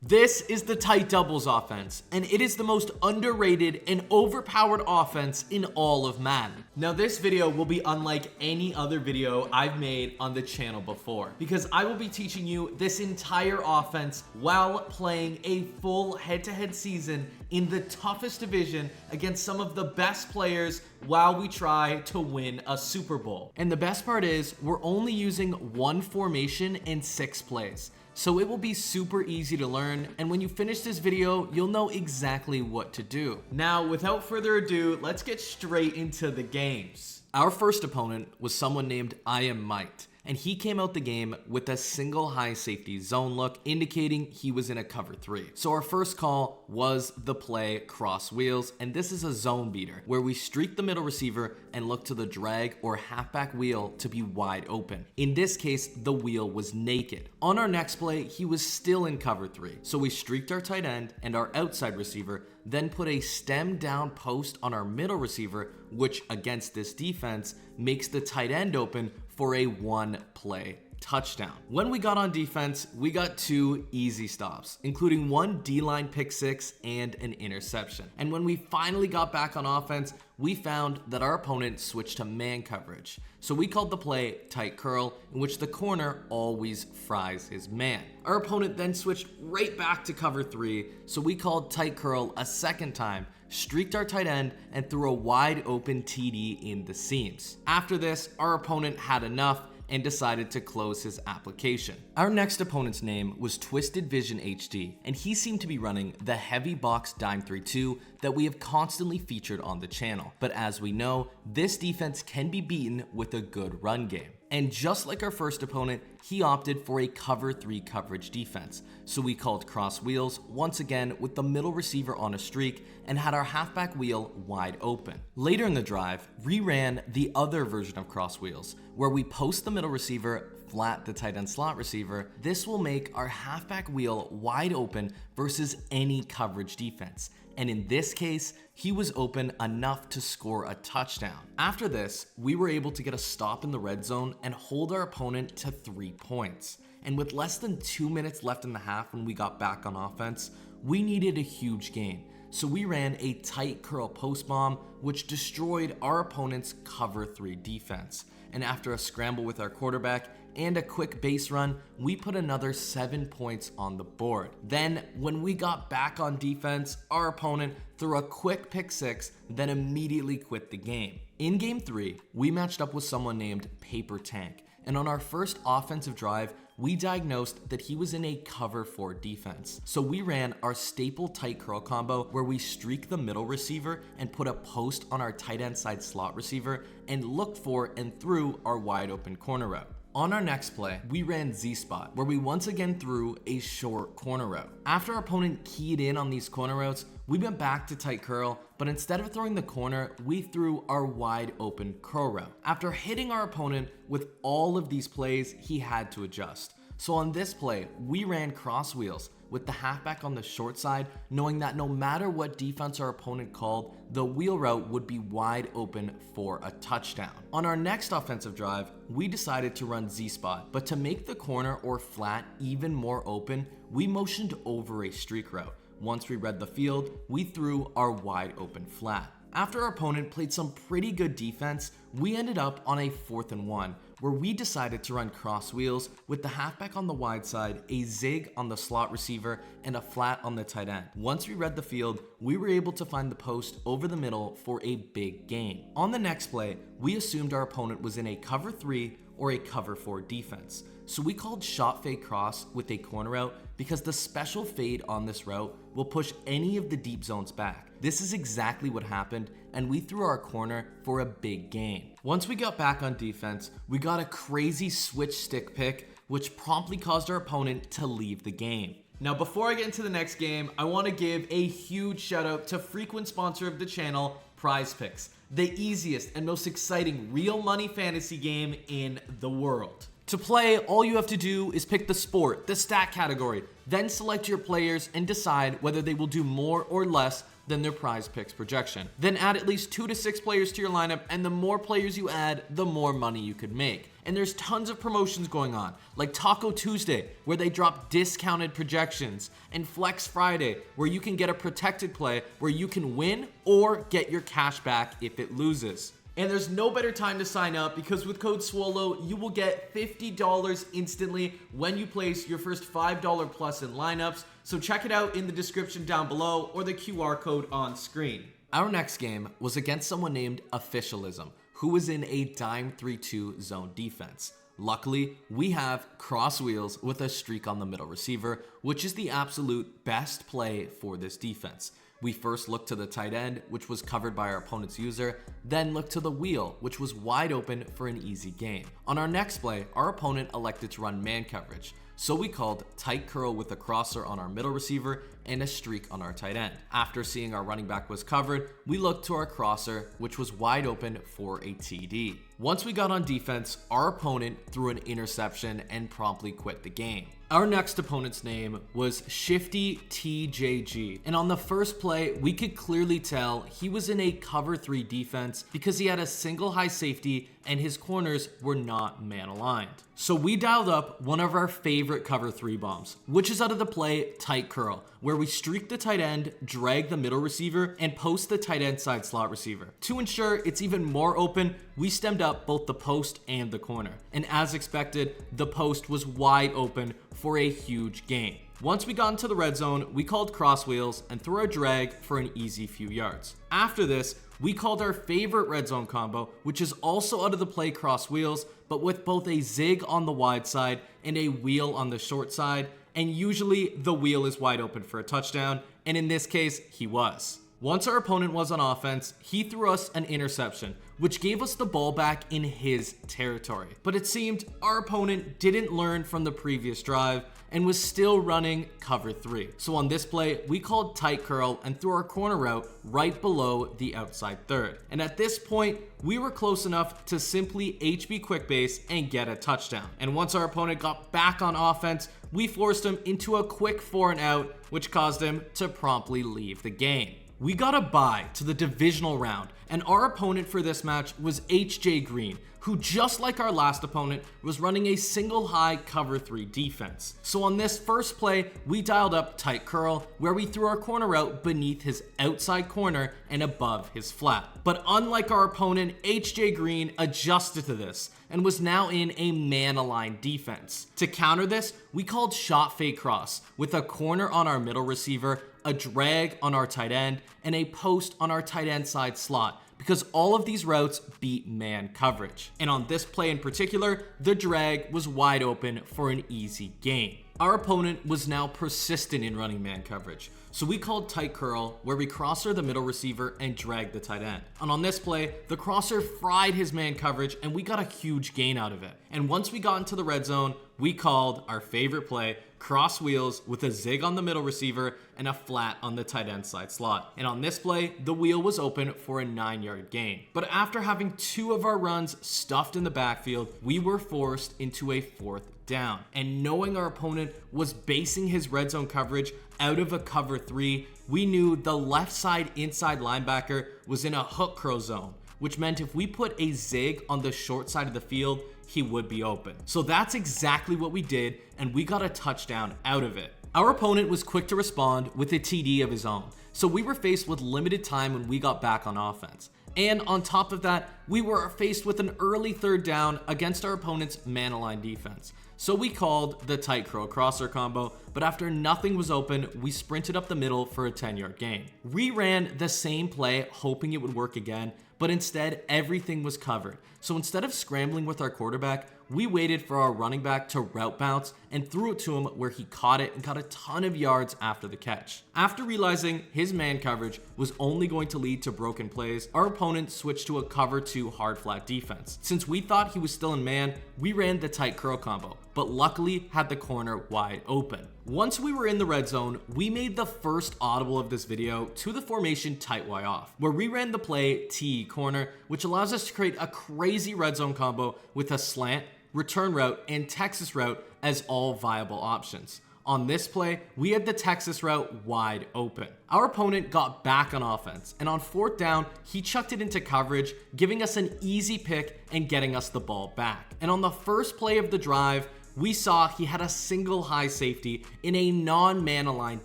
This is the tight doubles offense, and it is the most underrated and overpowered offense in all of Madden. Now this video will be unlike any other video I've made on the channel before, because I will be teaching you this entire offense while playing a full head-to-head season in the toughest division against some of the best players while we try to win a Super Bowl. And the best part is we're only using one formation and 6 plays. So it will be super easy to learn, and when you finish this video, you'll know exactly what to do. Now, without further ado, let's get straight into the games. Our first opponent was someone named I Am Might, and he came out the game with a single high safety zone look, indicating he was in a cover 3. So our first call was the play cross wheels, and this is a zone beater where we streak the middle receiver and look to the drag or halfback wheel to be wide open. In this case, the wheel was naked. On our next play, he was still in cover 3. So we streaked our tight end and our outside receiver, then put a stem down post on our middle receiver, which against this defense makes the tight end open for a 1-play touchdown. When we got on defense, we got 2 easy stops, including 1 D-line pick 6 and an interception. And when we finally got back on offense, we found that our opponent switched to man coverage. So we called the play tight curl, in which the corner always fries his man. Our opponent then switched right back to cover 3, so we called tight curl a second time, streaked our tight end, and threw a wide open TD in the seams. After this, our opponent had enough and decided to close his application. Our next opponent's name was Twisted Vision HD, and he seemed to be running the heavy box dime 3-2 that we have constantly featured on the channel. But as we know, this defense can be beaten with a good run game. And just like our first opponent, he opted for a cover 3 coverage defense. So we called cross wheels once again with the middle receiver on a streak and had our halfback wheel wide open. Later in the drive, we ran the other version of cross wheels, where we post the middle receiver, flat the tight end slot receiver. This will make our halfback wheel wide open versus any coverage defense. And in this case, he was open enough to score a touchdown. After this, we were able to get a stop in the red zone and hold our opponent to 3 points. And with less than 2 minutes left in the half when we got back on offense, we needed a huge gain. So we ran a tight curl post bomb, which destroyed our opponent's cover 3 defense. And after a scramble with our quarterback and a quick base run, we put another 7 points on the board. Then when we got back on defense, our opponent threw a quick pick 6, then immediately quit the game. In game 3, we matched up with someone named Paper Tank, and on our first offensive drive, we diagnosed that he was in a cover 4 defense. So we ran our staple tight curl combo where we streak the middle receiver and put a post on our tight end side slot receiver and looked for and threw our wide open corner route. On our next play, we ran Z-spot, where we once again threw a short corner route. After our opponent keyed in on these corner routes, we went back to tight curl, but instead of throwing the corner, we threw our wide open curl route. After hitting our opponent with all of these plays, he had to adjust. So on this play, we ran cross wheels with the halfback on the short side, knowing that no matter what defense our opponent called, the wheel route would be wide open for a touchdown. On our next offensive drive, we decided to run Z-spot, but to make the corner or flat even more open, we motioned over a streak route. Once we read the field, we threw our wide open flat. After our opponent played some pretty good defense, we ended up on a 4th and 1, where we decided to run cross wheels with the halfback on the wide side, a zig on the slot receiver, and a flat on the tight end. Once we read the field, we were able to find the post over the middle for a big gain. On the next play, we assumed our opponent was in a cover 3 or a cover 4 defense. So we called shot fade cross with a corner route because the special fade on this route will push any of the deep zones back. This is exactly what happened, and we threw our corner for a big gain. Once we got back on defense, we got a crazy switch stick pick, which promptly caused our opponent to leave the game. Now, before I get into the next game, I want to give a huge shout out to frequent sponsor of the channel, PrizePicks, the easiest and most exciting real money fantasy game in the world. To play, all you have to do is pick the sport, the stat category, then select your players and decide whether they will do more or less than their PrizePicks projection. Then add at least 2 to 6 players to your lineup, and the more players you add, the more money you could make. and there's tons of promotions going on, like Taco Tuesday, where they drop discounted projections, and Flex Friday, where you can get a protected play where you can win or get your cash back if it loses. And there's no better time to sign up because with code SWOLO, you will get $50 instantly when you place your first $5 plus in lineups. So check it out in the description down below or the QR code on screen. Our next game was against someone named Officialism, who was in a dime 3-2 zone defense. Luckily, we have cross wheels with a streak on the middle receiver, which is the absolute best play for this defense. We first looked to the tight end, which was covered by our opponent's user, then looked to the wheel, which was wide open for an easy game. On our next play, our opponent elected to run man coverage, so we called tight curl with a crosser on our middle receiver and a streak on our tight end. After seeing our running back was covered, we looked to our crosser, which was wide open for a TD. Once we got on defense, our opponent threw an interception and promptly quit the game. Our next opponent's name was Shifty TJG, and on the first play, we could clearly tell he was in a cover 3 defense because he had a single high safety and his corners were not man aligned. So we dialed up one of our favorite cover 3 bombs, which is out of the play tight curl, where we streak the tight end, drag the middle receiver, and post the tight end side slot receiver. To ensure it's even more open, we stemmed up both the post and the corner. And as expected, the post was wide open for a huge gain. Once we got into the red zone, we called cross wheels and threw our drag for an easy few yards. After this, we called our favorite red zone combo, which is also out of the play cross wheels, but with both a zig on the wide side and a wheel on the short side, and usually the wheel is wide open for a touchdown, and in this case, he was. Once our opponent was on offense, he threw us an interception, which gave us the ball back in his territory. But it seemed our opponent didn't learn from the previous drive and was still running cover 3. So on this play, we called tight curl and threw our corner route right below the outside third. And at this point, we were close enough to simply HB quick base and get a touchdown. And once our opponent got back on offense, we forced him into a quick 4 and out, which caused him to promptly leave the game. We got a bye to the divisional round, and our opponent for this match was HJ Green, who just like our last opponent was running a single high cover 3 defense. So on this first play, we dialed up tight curl, where we threw our corner route beneath his outside corner and above his flat. But unlike our opponent, HJ Green adjusted to this and was now in a man-aligned defense. To counter this, we called shot fake cross with a corner on our middle receiver, a drag on our tight end, and a post on our tight end side slot, because all of these routes beat man coverage. And on this play in particular, the drag was wide open for an easy gain. Our opponent was now persistent in running man coverage, so we called tight curl, where we crosser the middle receiver and drag the tight end. And on this play, the crosser fried his man coverage and we got a huge gain out of it. And once we got into the red zone, we called our favorite play, cross wheels with a zig on the middle receiver and a flat on the tight end side slot. And on this play, the wheel was open for a 9-yard gain. But after having 2 of our runs stuffed in the backfield, we were forced into a 4th down. And knowing our opponent was basing his red zone coverage out of a cover 3, we knew the left side inside linebacker was in a hook curl zone, which meant if we put a zig on the short side of the field, he would be open. So that's exactly what we did, and we got a touchdown out of it. Our opponent was quick to respond with a TD of his own, so we were faced with limited time when we got back on offense. And on top of that, we were faced with an early 3rd down against our opponent's man-aligned defense. So we called the tight curl crosser combo, but after nothing was open, we sprinted up the middle for a 10-yard gain. We ran the same play, hoping it would work again, but instead everything was covered. So instead of scrambling with our quarterback, we waited for our running back to route bounce and threw it to him where he caught it and got a ton of yards after the catch. After realizing his man coverage was only going to lead to broken plays, our opponent switched to a cover 2 hard flat defense. Since we thought he was still in man, we ran the tight curl combo, but luckily had the corner wide open. Once we were in the red zone, we made the first audible of this video to the formation tight Y off, where we ran the play TE corner, which allows us to create a crazy red zone combo with a slant, return route, and Texas route as all viable options. On this play, we had the Texas route wide open. Our opponent got back on offense, and on 4th down, he chucked it into coverage, giving us an easy pick and getting us the ball back. And on the first play of the drive, we saw he had a single high safety in a non-man aligned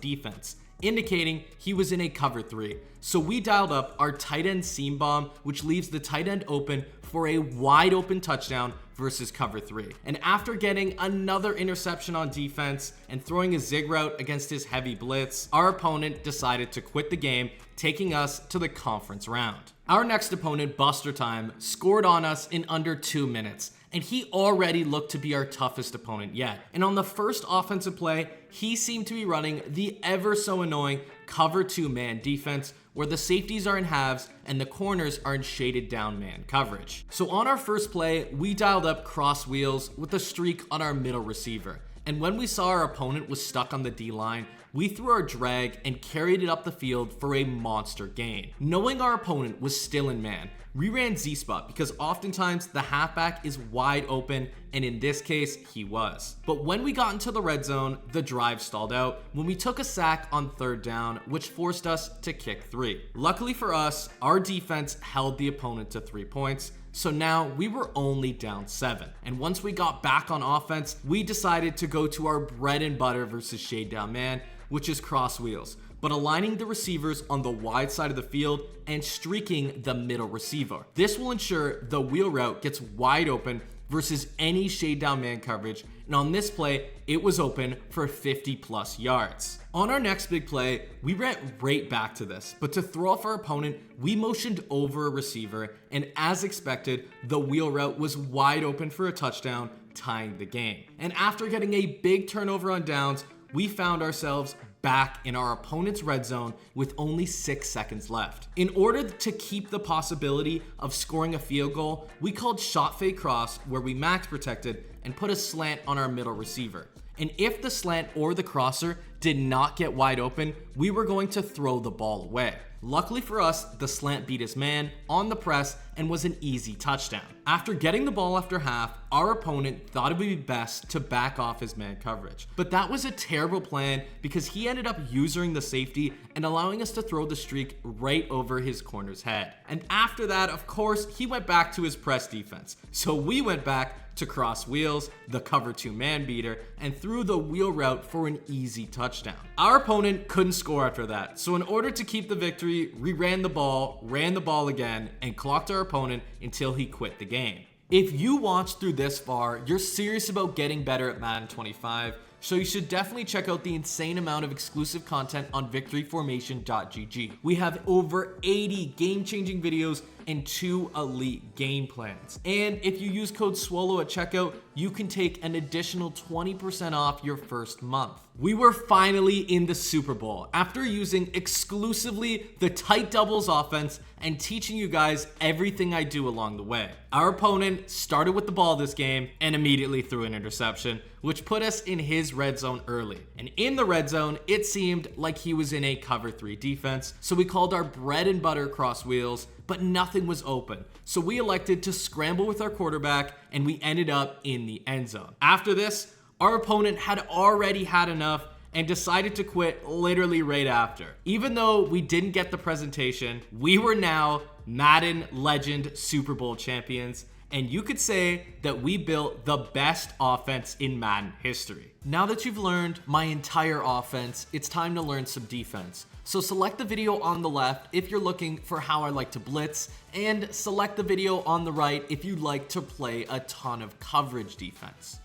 defense, indicating he was in a cover 3. So we dialed up our tight end seam bomb, which leaves the tight end open for a wide open touchdown versus cover 3. And after getting another interception on defense and throwing a zig route against his heavy blitz, our opponent decided to quit the game, taking us to the conference round. Our next opponent, Buster Time, scored on us in under 2 minutes, and he already looked to be our toughest opponent yet. And on the first offensive play, he seemed to be running the ever so annoying cover 2 man defense, where the safeties are in halves and the corners are in shaded down man coverage. So on our first play, we dialed up cross wheels with a streak on our middle receiver. And when we saw our opponent was stuck on the D-line, we threw our drag and carried it up the field for a monster gain. Knowing our opponent was still in man, we ran Z-spot because oftentimes the halfback is wide open, and in this case, he was. But when we got into the red zone, the drive stalled out when we took a sack on 3rd down, which forced us to kick 3. Luckily for us, our defense held the opponent to 3 points, so now we were only down 7. And once we got back on offense, we decided to go to our bread and butter versus shade down man, which is cross wheels, but aligning the receivers on the wide side of the field and streaking the middle receiver. This will ensure the wheel route gets wide open versus any shade down man coverage, and on this play, it was open for 50+ yards. On our next big play, we ran right back to this, but to throw off our opponent, we motioned over a receiver, and as expected, the wheel route was wide open for a touchdown, tying the game. And after getting a big turnover on downs, we found ourselves back in our opponent's red zone with only 6 seconds left. In order to keep the possibility of scoring a field goal, we called shot fake cross, where we max protected and put a slant on our middle receiver. And if the slant or the crosser did not get wide open, we were going to throw the ball away. Luckily for us, the slant beat his man on the press and was an easy touchdown. After getting the ball after half, our opponent thought it would be best to back off his man coverage. But that was a terrible plan because he ended up using the safety and allowing us to throw the streak right over his corner's head. And after that, of course, he went back to his press defense. So we went back to cross wheels, the cover 2 man beater, and threw the wheel route for an easy touchdown. Our opponent couldn't score after that, so in order to keep the victory, we ran the ball again, and clocked our opponent until he quit the game. If you watched through this far, you're serious about getting better at Madden 25, so you should definitely check out the insane amount of exclusive content on victoryformation.gg. We have over 80 game-changing videos and 2 elite game plans. And if you use code SWOLO at checkout, you can take an additional 20% off your first month. We were finally in the Super Bowl after using exclusively the tight doubles offense and teaching you guys everything I do along the way. Our opponent started with the ball this game and immediately threw an interception, which put us in his red zone early. And in the red zone, it seemed like he was in a cover 3 defense, so we called our bread and butter cross wheels, but nothing was open. So we elected to scramble with our quarterback, and we ended up in the end zone. After this, our opponent had already had enough and decided to quit literally right after. Even though we didn't get the presentation, we were now Madden Legend Super Bowl champions, and you could say that we built the best offense in Madden history. Now that you've learned my entire offense, it's time to learn some defense. So select the video on the left if you're looking for how I like to blitz, and select the video on the right if you'd like to play a ton of coverage defense.